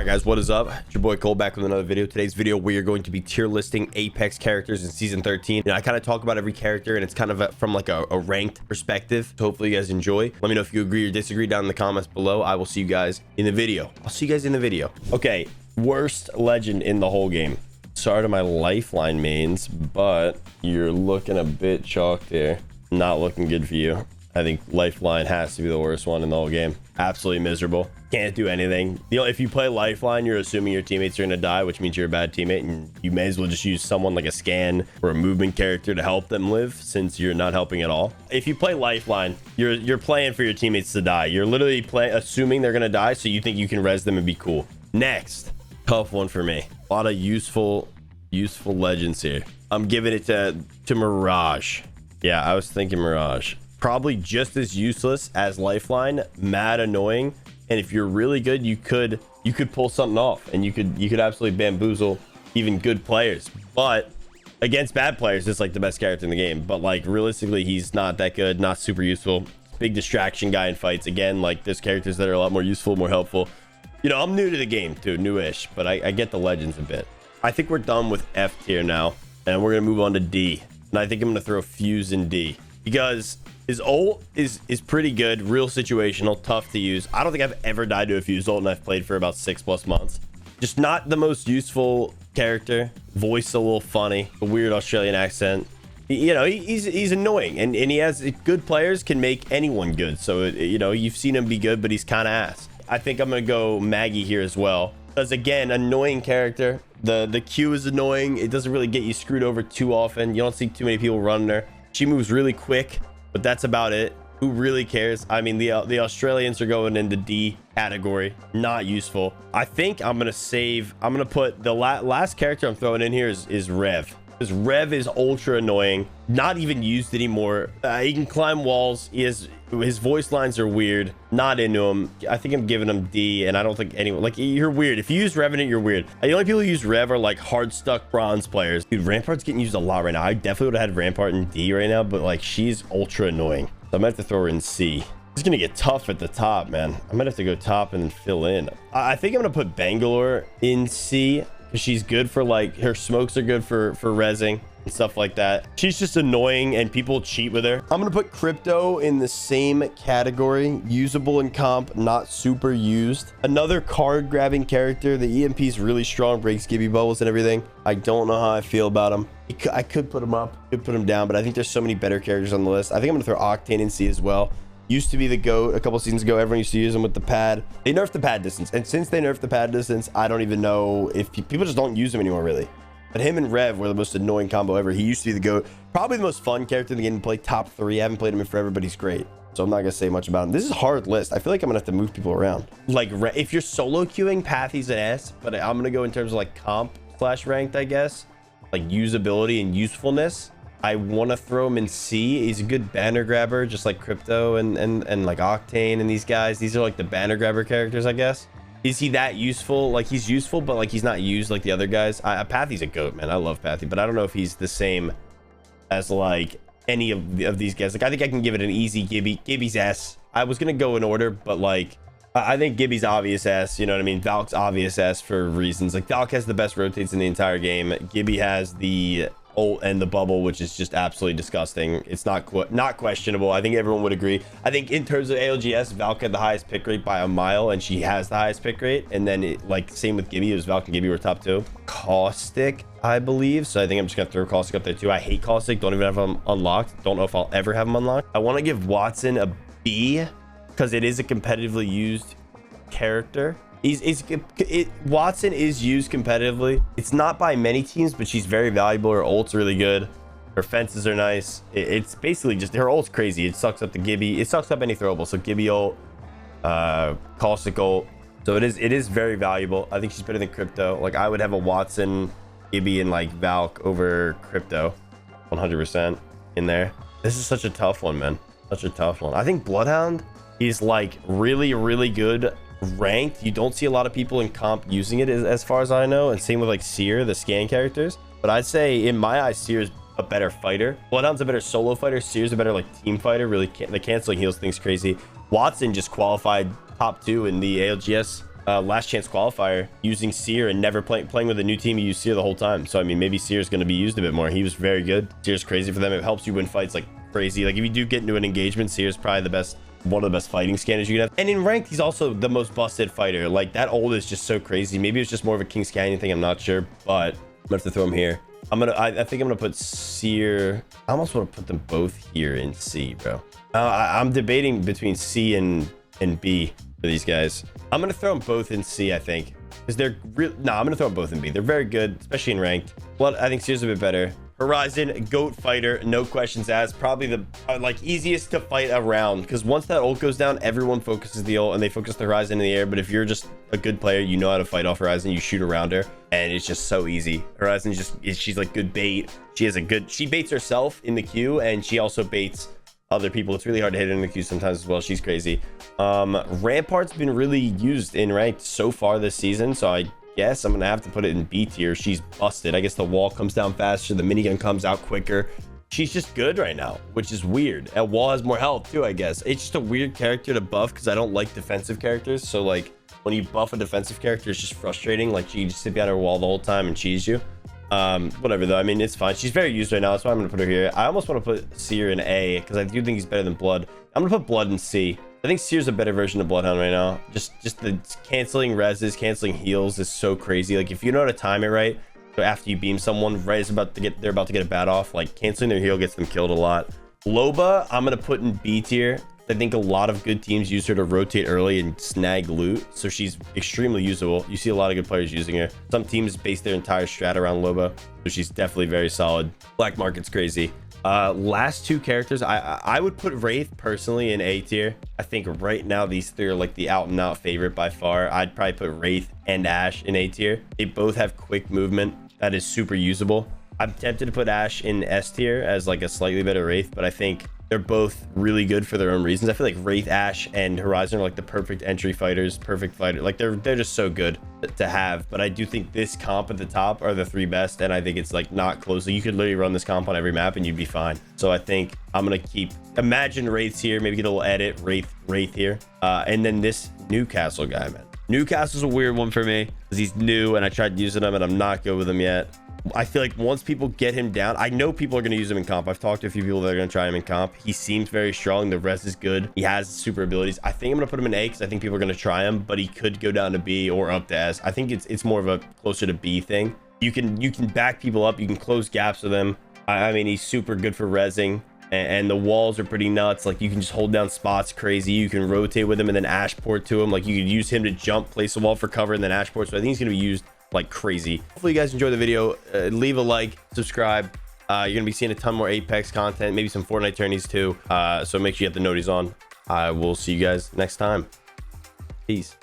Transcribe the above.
Alright guys, what is up? It's your boy Cole back with another video. Today's video we are going to be tier listing Apex characters in season 13. I kind of talk about every character and it's kind of from like a ranked perspective. So hopefully you guys enjoy. Let me know if you agree or disagree down in the comments below. I will see you guys in the video. I'll see you guys in the video. Okay, worst legend in the whole game. Sorry to my Lifeline mains, but you're looking a bit chalked here. Not looking good for you. I think Lifeline has to be the worst one in the whole game. Absolutely miserable. Can't do anything. If you play Lifeline, you're assuming your teammates are going to die, which means you're a bad teammate, and you may as well just use someone like a scan or a movement character to help them live, since you're not helping at all. If you play Lifeline, you're playing for your teammates to die. You're literally assuming they're going to die, so you think you can res them and be cool. Next, tough one for me. A lot of useful legends here. I'm giving it to Mirage. Yeah, I was thinking Mirage. Probably just as useless as Lifeline, mad annoying, and if you're really good, you could pull something off, and you could absolutely bamboozle even good players. But against bad players, it's like the best character in the game. But like realistically, he's not that good, not super useful. Big distraction guy in fights. Again, like there's characters that are a lot more useful, more helpful. You know, I'm new to the game too, newish, but I get the legends a bit. I think we're done with F tier now, and we're gonna move on to D. And I think I'm gonna throw Fuse in D because his ult is pretty good, real situational, tough to use. I don't think I've ever died to a Fuse ult, and I've played for about 6+ months. Just not the most useful character. Voice a little funny, a weird Australian accent. You know, he's annoying, and he has good players can make anyone good. So you know, you've seen him be good, but he's kind of ass. I think I'm gonna go Maggie here as well, because again, annoying character. The Q is annoying. It doesn't really get you screwed over too often. You don't see too many people running her. She moves really quick, but that's about it. Who really cares? I mean, the Australians are going into D category. Not useful. I think I'm gonna put the last character I'm throwing in here is Rev, because Rev is ultra annoying, not even used anymore. He can climb walls. His voice lines are weird. Not into him. I think I'm giving him D, and I don't think anyone, like, you're weird. If you use Revenant, you're weird. The only people who use Rev are like hard stuck bronze players. Dude, Rampart's getting used a lot right now. I definitely would have had Rampart in D right now, but like she's ultra annoying. So I might have to throw her in C. It's gonna get tough at the top, man. I might have to go top and then fill in. I think I'm gonna put Bangalore in C, because she's good for, like, her smokes are good for rezzing and stuff like that. She's just annoying and people cheat with her. I'm gonna put Crypto in the same category. Usable in comp, not super used. Another card grabbing character. The EMP is really strong, breaks Gibby bubbles and everything. I don't know how I feel about him. I could put him up, could put him down, but I think there's so many better characters on the list. I think I'm gonna throw Octane in C as well. Used to be the GOAT a couple seasons ago. Everyone used to use them with the pad. They nerfed the pad distance, and since they nerfed the pad distance, I don't even know if people just don't use them anymore, really. But him and Rev were the most annoying combo ever. He used to be the GOAT, probably the most fun character in the game to play, top 3. I haven't played him in forever, but he's great, so I'm not gonna say much about him. This is a hard list. I feel like I'm gonna have to move people around. Like, if you're solo queuing, Pathy's an S, but I'm gonna go in terms of like comp / ranked, I guess, like usability and usefulness. I want to throw him in C. He's a good banner grabber, just like Crypto and like Octane and these guys. These are like the banner grabber characters, I guess. Is he that useful? Like, he's useful, but like he's not used like the other guys. Pathy's a GOAT, man. I love Pathy, but I don't know if he's the same as like any of these guys. Like, I think I can give it an easy Gibby. Gibby's S. I was gonna go in order, but like I think Gibby's obvious S. You know what I mean? Valk's obvious S for reasons. Like, Valk has the best rotates in the entire game. Gibby has the ult and the bubble, which is just absolutely disgusting. It's not questionable. I think everyone would agree. I think in terms of ALGS, Valk had the highest pick rate by a mile, and she has the highest pick rate. And then like same with Gibby. It was Valk and Gibby were top 2. Caustic, I believe. So I think I'm just gonna throw Caustic up there too. I hate Caustic. Don't even have him unlocked. Don't know if I'll ever have him unlocked. I want to give Watson a B, because it is a competitively used character. Watson is used competitively. It's not by many teams, but she's very valuable. Her ult's really good. Her fences are nice. It's basically just, her ult's crazy. It sucks up the Gibby. It sucks up any throwable. So Gibby ult, Caustic ult. So it is very valuable. I think she's better than Crypto. Like, I would have a Watson, Gibby, and like Valk over Crypto 100% in there. This is such a tough one, man. Such a tough one. I think Bloodhound is like really good ranked. You don't see a lot of people in comp using it as far as I know, and same with like Seer, the scan characters. But I'd say in my eyes, Seer's a better fighter. Bloodhound's a better solo fighter. Seer's a better like team fighter. Really, the canceling heals thing's crazy. Watson just qualified top 2 in the ALGS last chance qualifier using Seer and never playing with a new team. You use Seer the whole time. So I mean, maybe Seer is going to be used a bit more. He was very good. Seer's crazy for them. It helps you win fights like crazy. Like if you do get into an engagement, Seer's probably the best, one of the best fighting scanners you can have. And in ranked, he's also the most busted fighter. Like that ult is just so crazy. Maybe it's just more of a King's Canyon thing, I'm not sure, but I'm gonna have to throw him here. I think I'm gonna put Seer. I almost want to put them both here in C, bro. I'm debating between C and B for these guys. I'm gonna throw them both in C, I think, because they're real. No, I'm gonna throw them both in B. They're very good, especially in ranked. Blood, I think Seer's a bit better. Horizon, GOAT fighter, no questions asked. Probably the like easiest to fight around, because once that ult goes down, everyone focuses the ult and they focus the Horizon in the air. But if you're just a good player, you know how to fight off Horizon, you shoot around her, and it's just so easy. Horizon she's like good bait. She baits herself in the queue, and she also baits other people. It's really hard to hit her in the queue sometimes as well. She's crazy. Rampart's been really used in ranked so far this season, so I guess I'm gonna have to put it in B tier. She's busted. I guess the wall comes down faster, the minigun comes out quicker. She's just good right now, which is weird. And wall has more health too, I guess. It's just a weird character to buff because I don't like defensive characters. So like when you buff a defensive character, it's just frustrating. Like she just sit behind her wall the whole time and cheese you. Whatever though, I mean, it's fine. She's very used right now. That's why I'm gonna put her here. I almost want to put Seer in A because I do think he's better than Blood. I'm gonna put Blood in C. I think Seer's a better version of Bloodhound right now. Just the canceling reses, canceling heals is so crazy. Like if you know how to time it right, so after you beam someone, right, they're about to get a bat off, like canceling their heal gets them killed a lot. Loba, I'm gonna put in B tier. I think a lot of good teams use her to rotate early and snag loot, so she's extremely usable. You see a lot of good players using her. Some teams base their entire strat around Loba, so she's definitely very solid. Black market's crazy. Last two characters, I would put Wraith personally in A tier. I think right now these three are like the out and out favorite by far. I'd probably put Wraith and Ashe in A tier. They both have quick movement that is super usable. I'm tempted to put Ashe in S tier as like a slightly better Wraith, but I think they're both really good for their own reasons. I feel like Wraith, Ashe, and Horizon are like the perfect entry fighters, perfect fighter. Like they're just so good to have. But I do think this comp at the top are the three best, and I think it's like not close. You could literally run this comp on every map and you'd be fine. So I think I'm gonna imagine Wraiths here, maybe get a little edit, Wraith here, and then this Newcastle guy, man. Newcastle's a weird one for me because he's new and I tried using him and I'm not good with him yet. I feel like once people get him down, I know people are going to use him in comp. I've talked to a few people that are going to try him in comp. He seems very strong. The res is good. He has super abilities. I think I'm going to put him in A because I think people are going to try him, but he could go down to B or up to S. I think it's more of a closer to B thing. You can back people up. You can close gaps with him. I mean, he's super good for resing. And the walls are pretty nuts. Like you can just hold down spots crazy. You can rotate with him and then Ashe port to him. Like you could use him to jump, place a wall for cover, and then Ashe port. So I think he's going to be used like crazy. Hopefully you guys enjoy the video. Leave a like, subscribe. You're gonna be seeing a ton more Apex content, maybe some Fortnite tourneys too, so make sure you have the noties on. I will see you guys next time. Peace.